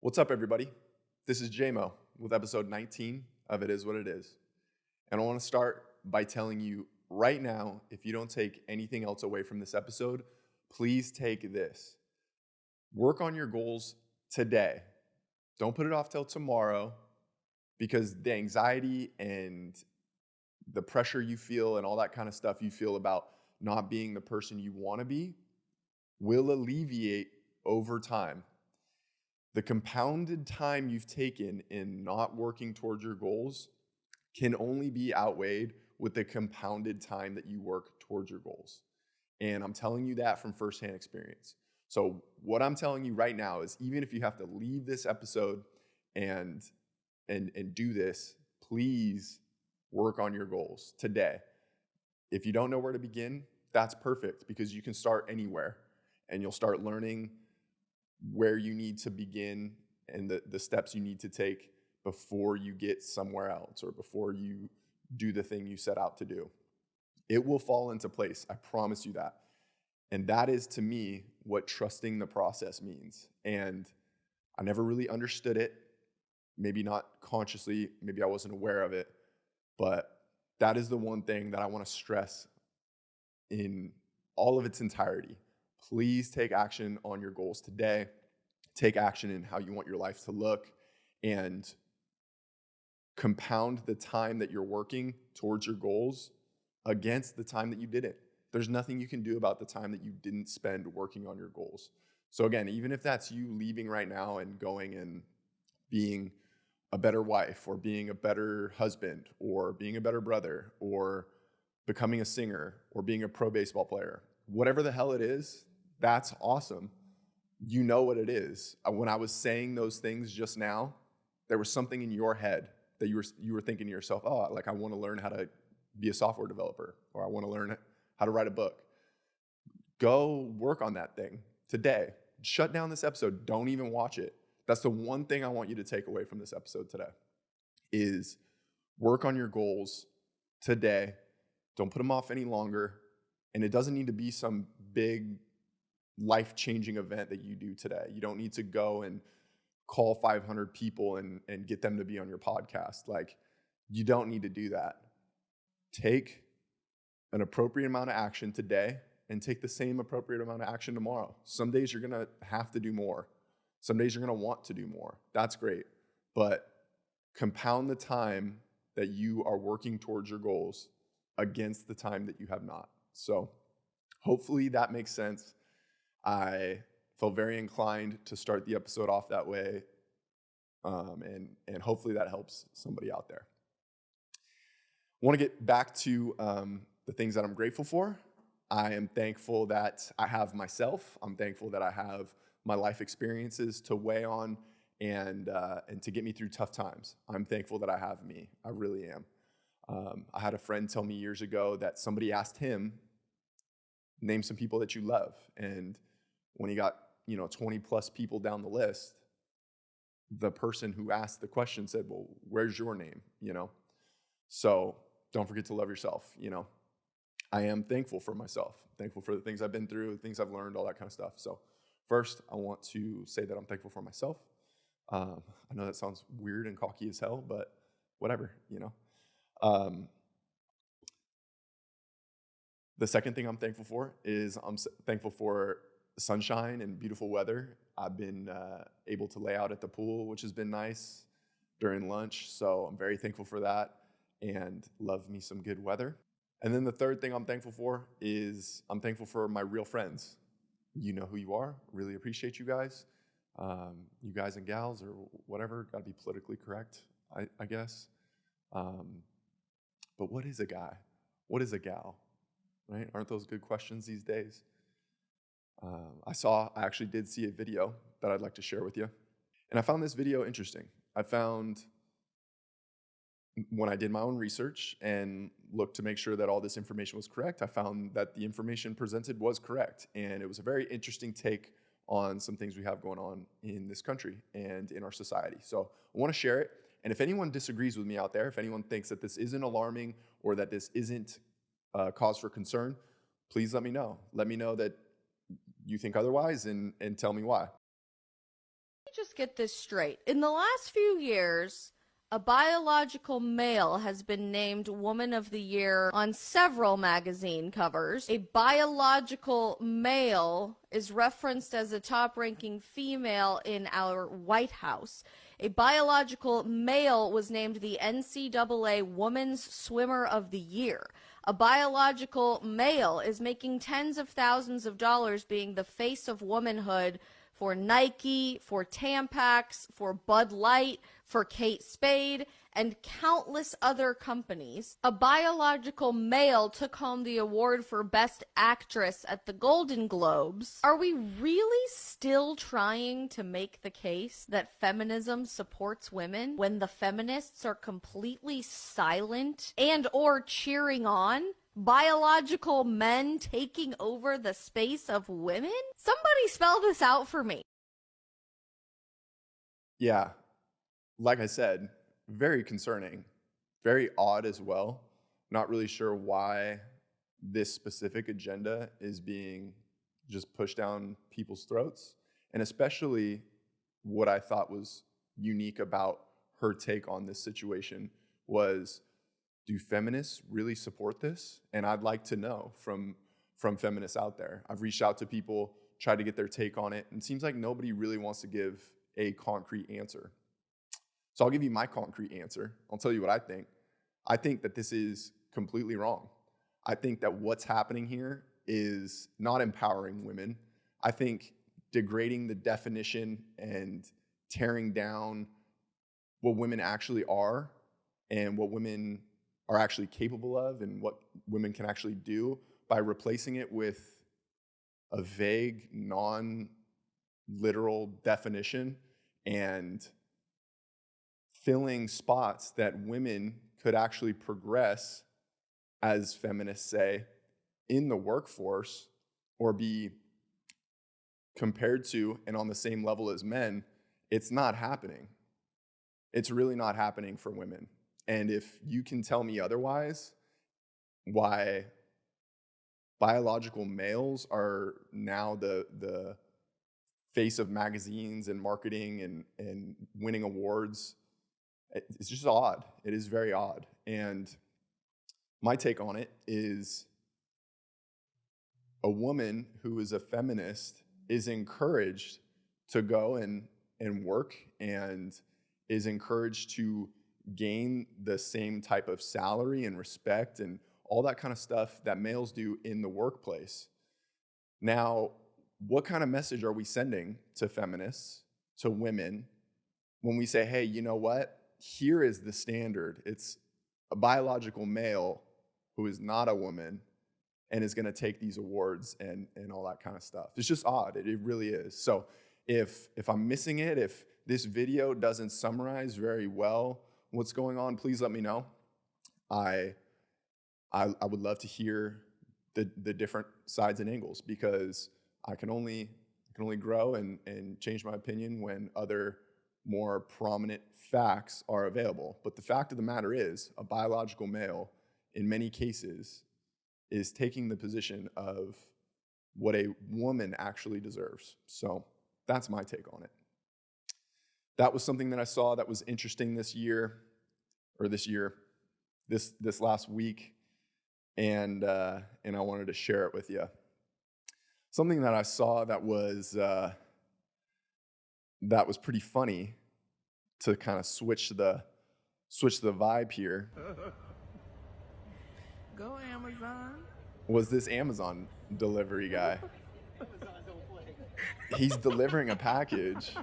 What's up, everybody? This is JMO with episode 19 of It Is What It Is. And I want to start by telling you right now, if you don't take anything else away from this episode, please take this. Work on your goals today. Don't put it off till tomorrow, because the anxiety and the pressure you feel and all that kind of stuff you feel about not being the person you want to be will alleviate over time. The compounded time you've taken in not working towards your goals can only be outweighed with the compounded time that you work towards your goals. And I'm telling you that from firsthand experience. So what I'm telling you right now is, even if you have to leave this episode and do this, please work on your goals today. If you don't know where to begin, that's perfect, because you can start anywhere and you'll start learning where you need to begin and the steps you need to take before you get somewhere else or before you do the thing you set out to do. It will fall into place. I promise you that. And that is, to me, what trusting the process means. And I never really understood it. Maybe not consciously, maybe I wasn't aware of it, but that is the one thing that I want to stress in all of its entirety. Please take action on your goals today. Take action in how you want your life to look, and compound the time that you're working towards your goals against the time that you didn't. There's nothing you can do about the time that you didn't spend working on your goals. So again, even if that's you leaving right now and going and being a better wife, or being a better husband, or being a better brother, or becoming a singer, or being a pro baseball player, whatever the hell it is, that's awesome. You know what it is. When I was saying those things just now, there was something in your head that you were thinking to yourself, oh, like, I want to learn how to be a software developer, or I want to learn how to write a book. Go work on that thing today. Shut down this episode. Don't even watch it. That's the one thing I want you to take away from this episode today, is work on your goals today. Don't put them off any longer. And it doesn't need to be some big life-changing event that you do today. You don't need to go and call 500 people and get them to be on your podcast. Like, you don't need to do that. Take an appropriate amount of action today and take the same appropriate amount of action tomorrow. Some days you're going to have to do more. Some days you're going to want to do more. That's great. But compound the time that you are working towards your goals against the time that you have not. So hopefully that makes sense. I felt very inclined to start the episode off that way, and hopefully that helps somebody out there. I want to get back to the things that I'm grateful for. I am thankful that I have myself. I'm thankful that I have my life experiences to weigh on and to get me through tough times. I'm thankful that I have me. I really am. I had a friend tell me years ago that somebody asked him, name some people that you love. And when he got 20 plus people down the list, the person who asked the question said, well, where's your name? So don't forget to love yourself. I am thankful for myself, thankful for the things I've been through, the things I've learned, all that kind of stuff. So first, I want to say that I'm thankful for myself. I know that sounds weird and cocky as hell, but whatever. The second thing I'm thankful for is I'm thankful for sunshine and beautiful weather. I've been able to lay out at the pool, which has been nice during lunch. So I'm very thankful for that, and love me some good weather. And then the third thing I'm thankful for is I'm thankful for my real friends. You know who you are. Really appreciate you guys. You guys and gals, or whatever. Got to be politically correct, I guess. But what is a guy? What is a gal? Right? Aren't those good questions these days? I actually did see a video that I'd like to share with you. And I found this video interesting. When I did my own research and looked to make sure that all this information was correct, I found that the information presented was correct. And it was a very interesting take on some things we have going on in this country and in our society. So I want to share it. And if anyone disagrees with me out there, if anyone thinks that this isn't alarming or that this isn't cause for concern, please let me know. Let me know that you think otherwise, and tell me why. just get this straight. In the last few years, a biological male has been named Woman of the Year on several magazine covers. A biological male is referenced as a top-ranking female in our White House. A biological male was named the NCAA Women's Swimmer of the Year. A biological male is making tens of thousands of dollars being the face of womanhood for Nike, for Tampax, for Bud Light, for Kate Spade, and countless other companies. A biological male took home the award for Best Actress at the Golden Globes. Are we really still trying to make the case that feminism supports women when the feminists are completely silent and or cheering on biological men taking over the space of women? Somebody spell this out for me. Yeah, like I said, very concerning, very odd as well. Not really sure why this specific agenda is being just pushed down people's throats. And especially what I thought was unique about her take on this situation was, do feminists really support this? And I'd like to know from feminists out there. I've reached out to people, tried to get their take on it, and it seems like nobody really wants to give a concrete answer. So I'll give you my concrete answer. I'll tell you what I think. I think that this is completely wrong. I think that what's happening here is not empowering women. I think degrading the definition and tearing down what women actually are and what women are actually capable of and what women can actually do by replacing it with a vague, non-literal definition and filling spots that women could actually progress, as feminists say, in the workforce or be compared to and on the same level as men. It's not happening. It's really not happening for women. And if you can tell me otherwise, why biological males are now the face of magazines and marketing and winning awards, it's just odd. It is very odd. And my take on it is, a woman who is a feminist is encouraged to go and work and is encouraged to gain the same type of salary and respect and all that kind of stuff that males do in the workplace. Now, what kind of message are we sending to feminists, to women, when we say, hey, you know what? Here is the standard. It's a biological male who is not a woman and is going to take these awards and all that kind of stuff. It's just odd. It really is. So if I'm missing it, if this video doesn't summarize very well what's going on, please let me know. I would love to hear the different sides and angles, because I can only grow and change my opinion when other more prominent facts are available. But the fact of the matter is, a biological male, in many cases, is taking the position of what a woman actually deserves. So that's my take on it. That was something that I saw that was interesting this last week, and I wanted to share it with you. Something that I saw that was pretty funny, to kind of switch the vibe here. Go Amazon. Was this Amazon delivery guy. He's delivering a package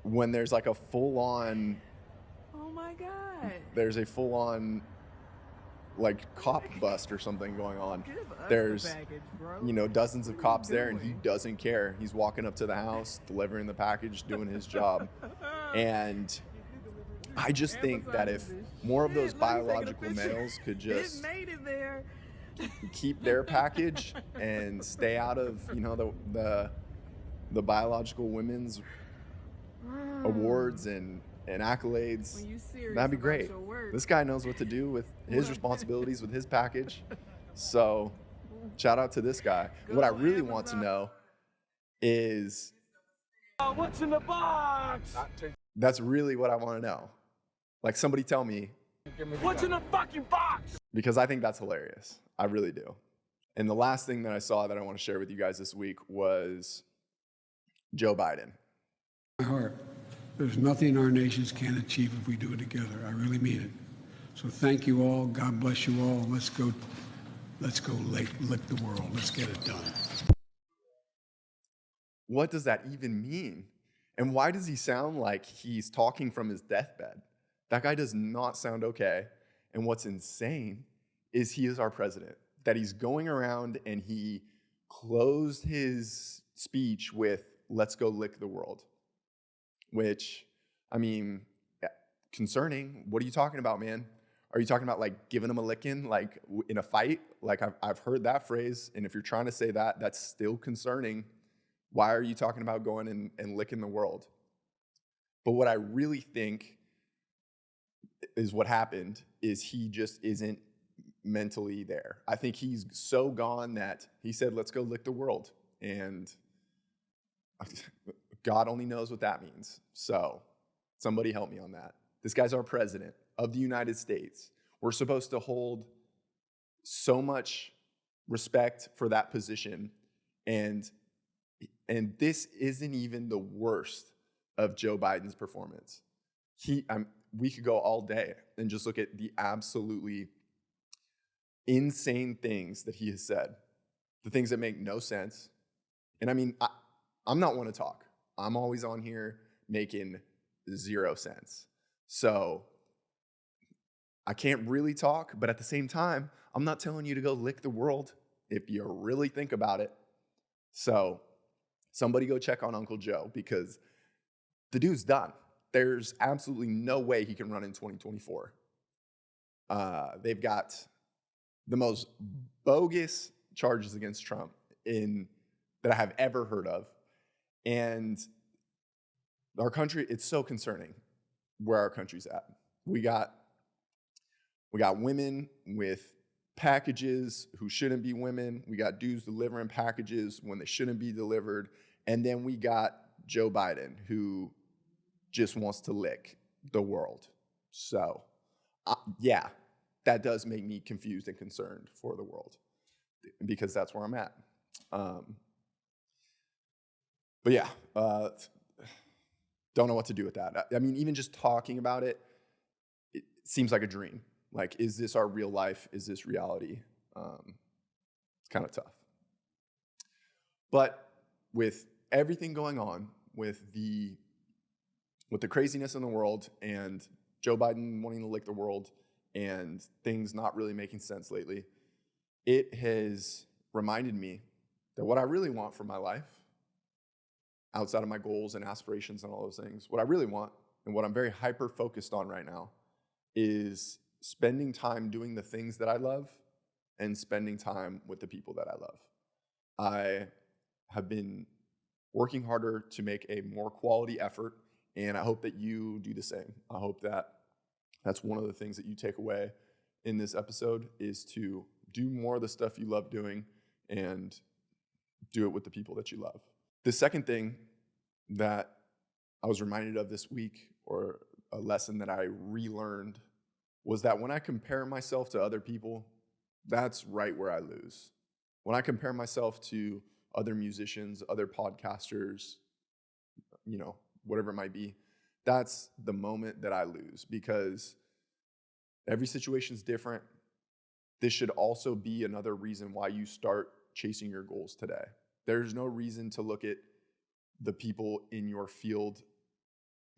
when there's like a full-on, Oh my God. there's a full-on like cop bust or something going on. Give us There's, the package, bro. dozens of What are you cops there, and he doing? doesn't care. He's walking up to the house, delivering the package, doing his job. And I just think that Amazon if is the more of those shit. Let me take a biological picture. males could It just made it there. keep their package and stay out of, the biological women's awards and accolades, When you serious that'd be about great. your work. This guy knows what to do with his responsibilities with his package. So shout out to this guy. Go What I really want to Amazon. know is What's in the box? That's really what I want to know. Like, somebody tell me. What's in the fucking box? Because I think that's hilarious. I really do. And the last thing that I saw that I want to share with you guys this week was Joe Biden. My heart. There's nothing our nations can't achieve if we do it together. I really mean it. So thank you all. God bless you all. Let's go lick the world. Let's get it done. What does that even mean? And why does he sound like he's talking from his deathbed? That guy does not sound okay. And what's insane is he is our president. That he's going around and he closed his speech with, let's go lick the world. Which, I mean, concerning. What are you talking about, man? Are you talking about like giving him a licking, like in a fight? Like I've heard that phrase. And if you're trying to say that, that's still concerning. Why are you talking about going and licking the world? But what I really think is what happened is he just isn't mentally there. I think he's so gone that he said, let's go lick the world. And God only knows what that means. So somebody help me on that. This guy's our president of the United States. We're supposed to hold so much respect for that position. And this isn't even the worst of Joe Biden's performance. We could go all day and just look at the absolutely insane things that he has said, the things that make no sense. And I mean, I'm not one to talk. I'm always on here making 0 sense. So I can't really talk, but at the same time, I'm not telling you to go lick the world if you really think about it. So somebody go check on Uncle Joe because the dude's done. There's absolutely no way he can run in 2024. They've got the most bogus charges against Trump that I have ever heard of. And our country, it's so concerning where our country's at. We got women with packages who shouldn't be women. We got dudes delivering packages when they shouldn't be delivered. And then we got Joe Biden, who just wants to lick the world. So, yeah, that does make me confused and concerned for the world because that's where I'm at. But yeah, don't know what to do with that. I mean, even just talking about it, it seems like a dream. Like, is this our real life? Is this reality? It's kind of tough. But with everything going on, with the craziness in the world and Joe Biden wanting to lick the world and things not really making sense lately, it has reminded me that what I really want for my life, outside of my goals and aspirations and all those things, what I really want and what I'm very hyper focused on right now is spending time doing the things that I love and spending time with the people that I love. I have been working harder to make a more quality effort, and I hope that you do the same. I hope that that's one of the things that you take away in this episode is to do more of the stuff you love doing and do it with the people that you love. The second thing that I was reminded of this week, or a lesson that I relearned, was that when I compare myself to other people, that's right where I lose. When I compare myself to other musicians, other podcasters, whatever it might be, that's the moment that I lose because every situation is different. This should also be another reason why you start chasing your goals today. There's no reason to look at the people in your field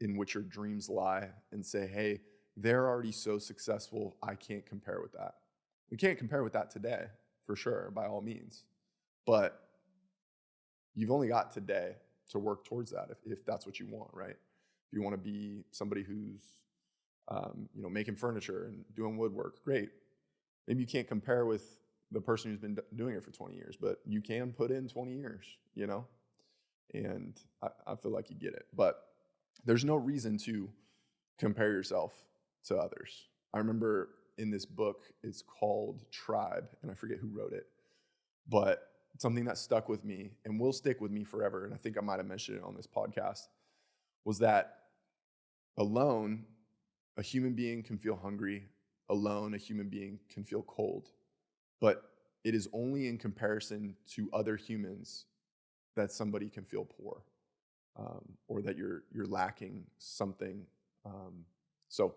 in which your dreams lie and say, hey, they're already so successful, I can't compare with that. We can't compare with that today, for sure, by all means. But you've only got today to work towards that if that's what you want, right? If you want to be somebody who's making furniture and doing woodwork, great. Maybe you can't compare with the person who's been doing it for 20 years, but you can put in 20 years, and I feel like you get it. But there's no reason to compare yourself to others. I remember in this book, it's called Tribe, and I forget who wrote it, but something that stuck with me and will stick with me forever, and I think I might have mentioned it on this podcast, was that alone, a human being can feel hungry. Alone, a human being can feel cold. But it is only in comparison to other humans that somebody can feel poor, or that you're lacking something. So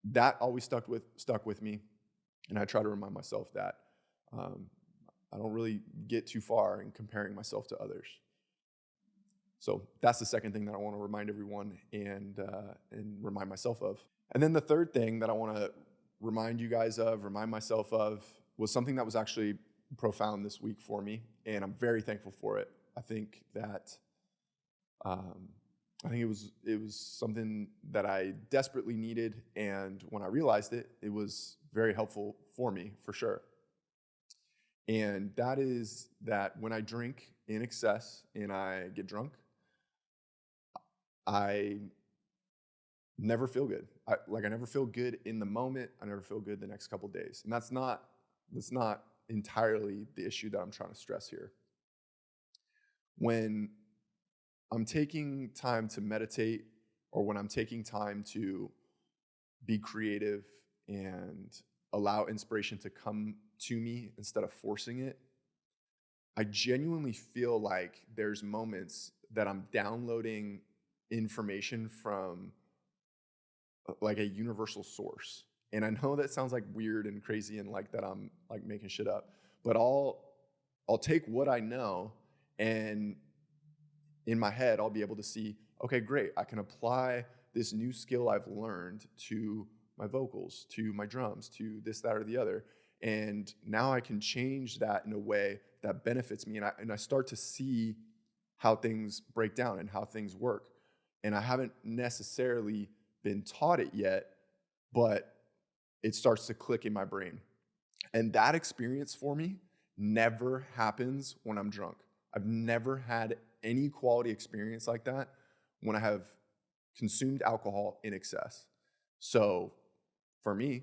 that always stuck with me, and I try to remind myself that I don't really get too far in comparing myself to others. So that's the second thing that I want to remind everyone and remind myself of. And then the third thing that I want to remind you guys of, remind myself of, was something that was actually profound this week for me, and I'm very thankful for it. I think that it was something that I desperately needed, and when I realized it, it was very helpful for me, for sure. And that is that when I drink in excess and I get drunk, I never feel good. I never feel good in the moment. I never feel good the next couple of days. And that's not entirely the issue that I'm trying to stress here. When I'm taking time to meditate, or when I'm taking time to be creative and allow inspiration to come to me instead of forcing it, I genuinely feel like there's moments that I'm downloading information from like a universal source. And I know that sounds like weird and crazy and like that I'm like making shit up, but I'll take what I know, and in my head I'll be able to see, okay, great, I can apply this new skill I've learned to my vocals, to my drums, to this, that, or the other. And now I can change that in a way that benefits me. And I start to see how things break down and how things work. And I haven't necessarily been taught it yet, but it starts to click in my brain. And that experience for me never happens when I'm drunk. I've never had any quality experience like that when I have consumed alcohol in excess. So for me,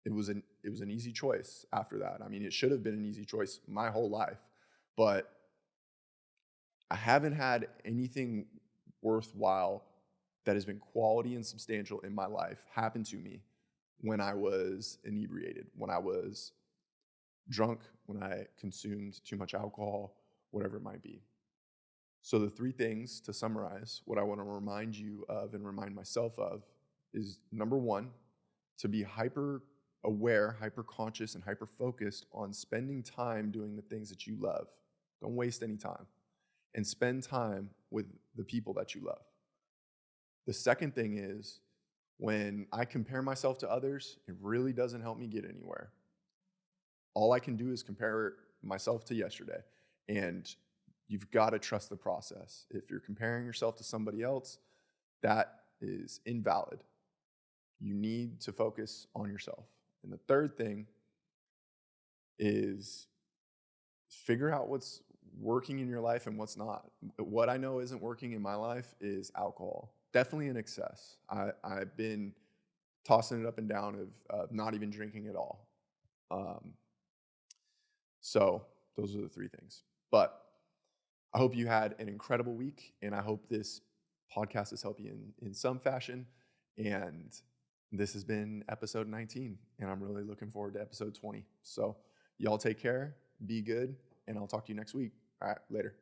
it was an easy choice after that. I mean, it should have been an easy choice my whole life, but I haven't had anything worthwhile that has been quality and substantial in my life happen to me when I was inebriated, when I was drunk, when I consumed too much alcohol, whatever it might be. So the three things, to summarize, what I want to remind you of and remind myself of is, number one, to be hyper aware, hyper conscious, and hyper focused on spending time doing the things that you love. Don't waste any time. And spend time with the people that you love. The second thing is, when I compare myself to others, it really doesn't help me get anywhere. All I can do is compare myself to yesterday. And you've got to trust the process. If you're comparing yourself to somebody else, that is invalid. You need to focus on yourself. And the third thing is figure out what's working in your life and what's not. What I know isn't working in my life is alcohol. Definitely in excess. I've been tossing it up and down of not even drinking at all. So those are the three things. But I hope you had an incredible week, and I hope this podcast has helped you in some fashion. And this has been episode 19, and I'm really looking forward to episode 20. So y'all take care, be good, and I'll talk to you next week. All right, later.